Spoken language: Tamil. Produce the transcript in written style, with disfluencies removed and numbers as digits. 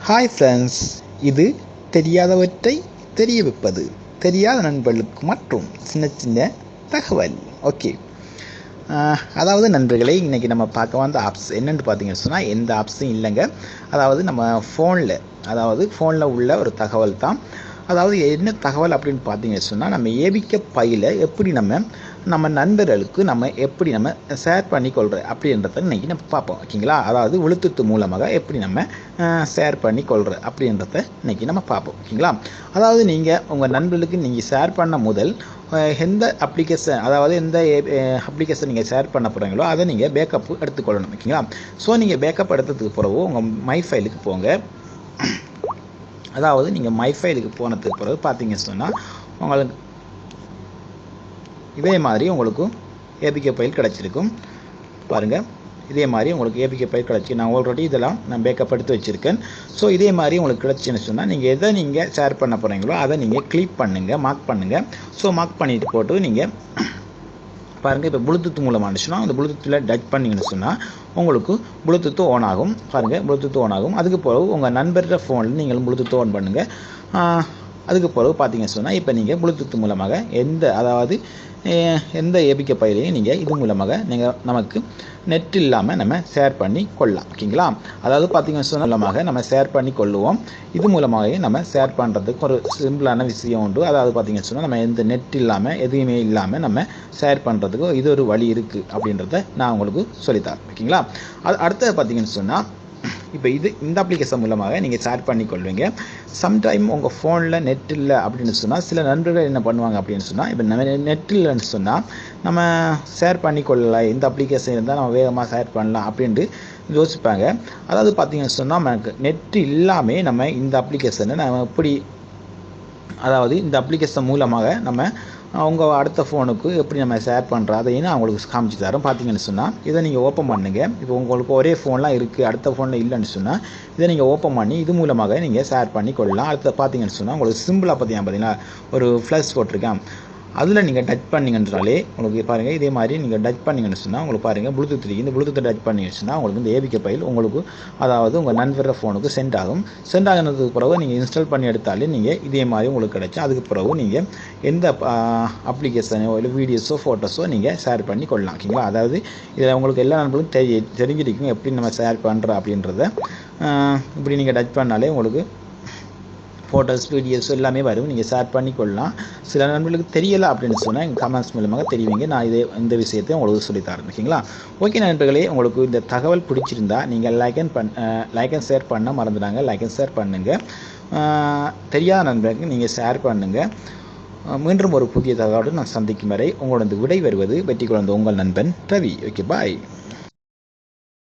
ஹாய் ஃப்ரெண்ட்ஸ், இது தெரியாதவற்றை தெரிய வைப்பது, தெரியாத நண்பர்களுக்கு மற்றும் சின்ன சின்ன தகவல். ஓகே, அதாவது நண்பர்களே, இன்றைக்கி நம்ம பார்க்க வந்த ஆப்ஸ் என்னென்னு பார்த்தீங்கன்னு சொன்னால் எந்த ஆப்ஸும் இல்லைங்க. அதாவது நம்ம ஃபோனில் உள்ள ஒரு தகவல் தான். அதாவது என்ன தகவல் அப்படின்னு பார்த்தீங்கன்னு சொன்னால், நம்ம ஏபிகே பையில் எப்படி நம்ம நண்பர்களுக்கு எப்படி ஷேர் பண்ணிக்கொள்கிறோம் அப்படின்றத இன்றைக்கி நம்ம பார்ப்போம். ஓகேங்களா? அதாவது ப்ளூடூத் மூலமாக எப்படி நம்ம ஷேர் பண்ணிக்கொள்கிறோம் அப்படின்றத இன்றைக்கி நம்ம பார்ப்போம். ஓகேங்களா? அதாவது நீங்கள் உங்கள் நண்பர்களுக்கு நீங்கள் ஷேர் பண்ண முதல் எந்த அப்ளிகேஷன் நீங்கள் ஷேர் பண்ண போகிறீங்களோ அதை நீங்கள் பேக்கப் எடுத்துக்கொள்ளணும். ஓகேங்களா? ஸோ நீங்கள் பேக்கப் எடுத்ததுக்கு பிறகு உங்கள் மை ஃபைலுக்கு போங்க. அதாவது நீங்கள் மை ஃபைலுக்கு போனதுக்கு பிறகு பார்த்தீங்கன்னு சொன்னால் உங்களுக்கு இதே மாதிரி உங்களுக்கு ஏபிகே ஃபைல் கிடச்சிருக்கும். பாருங்கள், இதே மாதிரி உங்களுக்கு ஏபிகே ஃபைல் கிடச்சி நான் ஆல்ரெடி இதெல்லாம் நான் பேக்கப் எடுத்து வச்சுருக்கேன். ஸோ இதே மாதிரி உங்களுக்கு கிடச்சின்னு சொன்னால் நீங்கள் எதை நீங்கள் ஷேர் பண்ண போகிறீங்களோ அதை நீங்கள் கிளிக் பண்ணுங்கள், மார்க் பண்ணுங்கள். ஸோ மார்க் பண்ணிட்டு போட்டு நீங்கள் பாருங்கள், இப்போ ப்ளூடூத் மூலமாக சொன்னால் அந்த ப்ளூடூத்தில் டச் பண்ணிங்கன்னு சொன்னால் உங்களுக்கு ப்ளூடூத் ஓன் ஆகும். பாருங்கள், ப்ளூடூத் ஓன் ஆகும். அதுக்கு பிறகு உங்கள் நண்பரோட ஃபோனில் நீங்கள் ப்ளூடூத் ஓன் பண்ணுங்கள். அதுக்கு பிறகு பார்த்தீங்கன்னு சொன்னால் இப்போ நீங்கள் ப்ளூடூத் மூலமாக எந்த ஏபிகே ஃபைலையும் நீங்கள் இது மூலமாக நமக்கு நெட் இல்லாமல் நம்ம ஷேர் பண்ணி கொள்ளலாம். ஓகேங்களா? அதாவது பார்த்தீங்கன்னு சொன்னால் மூலமாக நம்ம ஷேர் பண்ணி கொள்ளுவோம். இது மூலமாகவே நம்ம ஷேர் பண்ணுறதுக்கு ஒரு சிம்பிளான விஷயம் உண்டு. அதாவது பார்த்தீங்கன்னு சொன்னால் நம்ம எந்த நெட் இல்லாமல் எதுவுமே இல்லாமல் நம்ம ஷேர் பண்ணுறதுக்கு இது ஒரு வழி இருக்குது அப்படின்றத நான் உங்களுக்கு சொல்லித்தரேன். ஓகேங்களா? அடுத்தது பார்த்தீங்கன்னு சொன்னால் இப்போ இந்த அப்ளிகேஷன் மூலமாக நீங்கள் ஷேர் பண்ணிக்கொள்வீங்க. சம்டைம் உங்கள் ஃபோனில் நெட் இல்லை அப்படின்னு சொன்னால் சில நண்பர்கள் என்ன பண்ணுவாங்க அப்படின்னு சொன்னால், இப்போ நம்ம நெட் இல்லைன்னு சொன்னால் நம்ம ஷேர் பண்ணிக்கொள்ளலாம், இந்த அப்ளிகேஷன் இருந்தால் நம்ம வேகமாக ஷேர் பண்ணலாம் அப்படின்ட்டு யோசிப்பாங்க. அதாவது பார்த்தீங்கன்னு சொன்னால் நமக்கு நெட் இல்லாமல் நம்ம இந்த அப்ளிகேஷனை இந்த அப்ளிகேஷன் மூலமாக நம்ம உங்கள் அடுத்த ஃபோனுக்கு எப்படி நம்ம ஷேர் பண்ணுறோம் அதையும் நான் உங்களுக்கு காமிச்சு தரோம். பார்த்தீங்கன்னு சொன்னால் இதை நீங்கள் ஓப்பன் பண்ணுங்கள். இப்போ உங்களுக்கு ஒரே ஃபோன்லாம் இருக்குது, அடுத்த ஃபோனில் இல்லைன்னு சொன்னால் இதை நீங்கள் ஓப்பன் பண்ணி இது மூலமாக நீங்கள் ஷேர் பண்ணி கொள்ளலாம். அடுத்த பார்த்தீங்கன்னு சொன்னால் உங்களுக்கு சிம்பிளாக பார்த்தீங்கன்னா ஒரு ஃப்ளஷ் போட்டிருக்கேன், அதில் நீங்கள் டச் பண்ணிங்கன்றாலே உங்களுக்கு பாருங்கள் இதே மாதிரி நீங்கள் டச் பண்ணிங்கன்னு சொன்னால் உங்களுக்கு பாருங்கள் ப்ளூடூத் இருக்குது. இந்த ப்ளூடூத்தை டச் பண்ணிங்கன்னு சொன்னால் உங்களுக்கு இந்த ஏபிகே ஃபைல் உங்களுக்கு அதாவது உங்கள் நண்பர் ஃபோனுக்கு சென்ட் ஆகும். சென்ட் ஆகினதுக்கு பிறகு நீங்கள் இன்ஸ்டால் பண்ணி எடுத்தாலே நீங்கள் இதே மாதிரி உங்களுக்கு கிடைச்சி அதுக்கு பிறகு நீங்கள் எந்த அப்ளிகேஷனோ இல்லை வீடியோஸோ ஃபோட்டோஸோ நீங்கள் ஷேர் பண்ணி கொள்ளலாம். ஓகேங்களா? அதாவது இதில் உங்களுக்கு எல்லா நண்பர்களும் தெரிஞ்சிருக்கும் எப்படி நம்ம ஷேர் பண்ணுறோம் அப்படின்றத. இப்படி நீங்கள் டச் பண்ணாலே உங்களுக்கு ஃபோட்டோஸ் வீடியோஸ் எல்லாமே வரும், நீங்கள் ஷேர் பண்ணிக்கொள்ளலாம். சில நண்பர்களுக்கு தெரியலை அப்படின்னு சொன்னால் எங்கள் கமெண்ட்ஸ் மூலமாக தெரிவிங்க, நான் இந்த விஷயத்தை உங்களுக்கு சொல்லித்தரேன். ஓகேங்களா? ஓகே நண்பர்களே, உங்களுக்கு இந்த தகவல் பிடிச்சிருந்தா நீங்கள் லைக் அண்ட் ஷேர் பண்ண மறந்துடாங்க. லைக் அண்ட் ஷேர் பண்ணுங்கள். தெரியாத நண்பர்களுக்கு நீங்கள் ஷேர் பண்ணுங்கள். மீண்டும் ஒரு புதிய தகவலுடன் நான் சந்திக்கும் வரை உங்களோட விடை வருவது வெற்றி குழந்தை உங்கள் நண்பன் ரவி. ஓகே, பாய்.